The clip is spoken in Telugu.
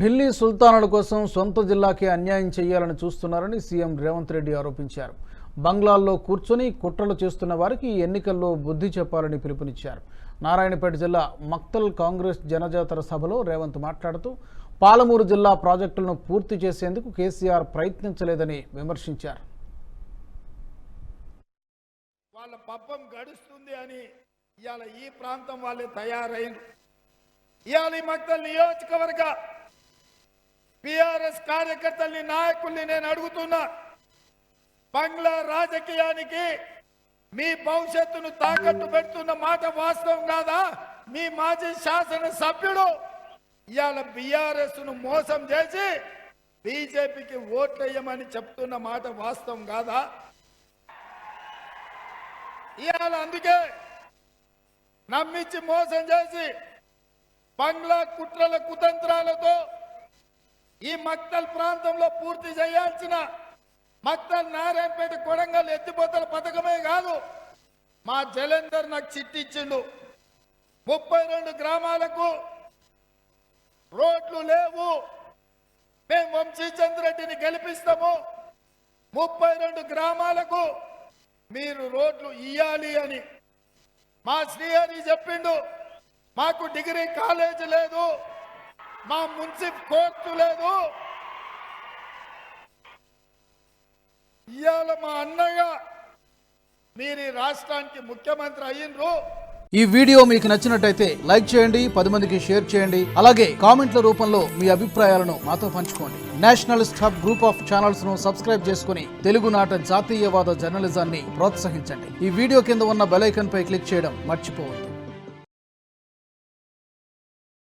ఢిల్లీ సుల్తానుల కోసం సొంత జిల్లాకే అన్యాయం చేయాలని చూస్తున్నారని సీఎం రేవంత్ రెడ్డి ఆరోపించారు. బంగ్లాల్లో కూర్చొని కుట్రలు చేస్తున్న వారికి ఎన్నికల్లో బుద్ధి చెప్పాలని పిలుపునిచ్చారు. నారాయణపేట జిల్లా మక్తల్ కాంగ్రెస్ జనజాతర సభలో రేవంత్ మాట్లాడుతూ పాలమూరు జిల్లా ప్రాజెక్టులను పూర్తి చేసేందుకు కేసీఆర్ ప్రయత్నించలేదని విమర్శించారు. వాళ్ళ పబ్బం గడుస్తుంది అని ఇవాళ ఈ ప్రాంతం వాళ్ళే తయారైన ఇవాళ ఈ మక్తల్ నియోజకవర్గ టిఆర్ఎస్ కార్యకర్తల్ని నాయకుల్ని నేను అడుగుతున్నా, బంగ్లా రాజకీయానికి మీ భవిష్యత్తును తాకట్టు పెడుతున్న మాట వాస్తవం కాదా? మీ మాజీ శాసన సభ్యుడు ఇవాళ బీఆర్ఎస్ ను మోసం చేసి బీజేపీకి ఓట్లేయమని చెప్తున్న మాట వాస్తవం కాదా? ఇవాళ అందుకే నమ్మించి మోసం చేసి బంగ్లా కుట్రల కుతంత్రాలతో ఈ మక్తల్ ప్రాంతంలో పూర్తి చేయాల్సిన మక్తల్ నారాయణపేట కొడంగల్ ఎత్తిపోతల పథకమే కాదు, మా జలంధర్ నాకు చిట్టిచ్చిండు. 32 గ్రామాలకు రోడ్లు లేవు, మేము వంశీచంద్రెడ్డిని గెలిపిస్తాము, 32 గ్రామాలకు మీరు రోడ్లు ఇయ్యాలి అని. మా శ్రీహరి చెప్పిండు, మాకు డిగ్రీ కాలేజ్ లేదు, మా మున్సిపల్ కోర్టు లేదు. ఇవాళ మా అన్నయ్య మీరు ఈ రాష్ట్రానికి ముఖ్యమంత్రి అయ్యిండ్రు. ఈ వీడియో మీకు నచ్చినట్టయితే లైక్ చేయండి, 10 మందికి షేర్ చేయండి. అలాగే కామెంట్ల రూపంలో మీ అభిప్రాయాలను మాతో పంచుకోండి. Nationalist hub group of channels ను సబ్స్క్రైబ్ చేసుకుని తెలుగునాట జాతీయవాద జర్నలిజాన్ని ప్రోత్సహించండి. ఈ వీడియో కింద ఉన్న బెల్ ఐకాన్ పై క్లిక్ చేయడం మర్చిపోవద్దు.